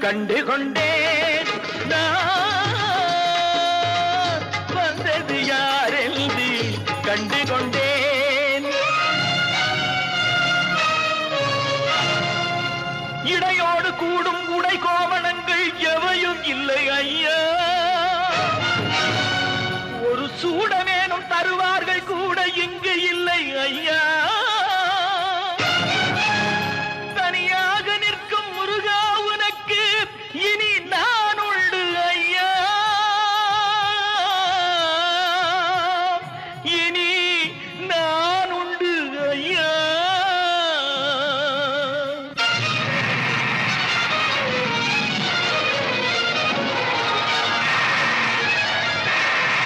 கண்டு கொண்டேன் வந்தது யாரென்று கண்டு கொண்டேன். இடையோடு கூடும் உடை கோவணங்கள் எவையும் இல்லை ஐயா. ஒரு சூடமேனும் தருவார்கள் கூட இங்கு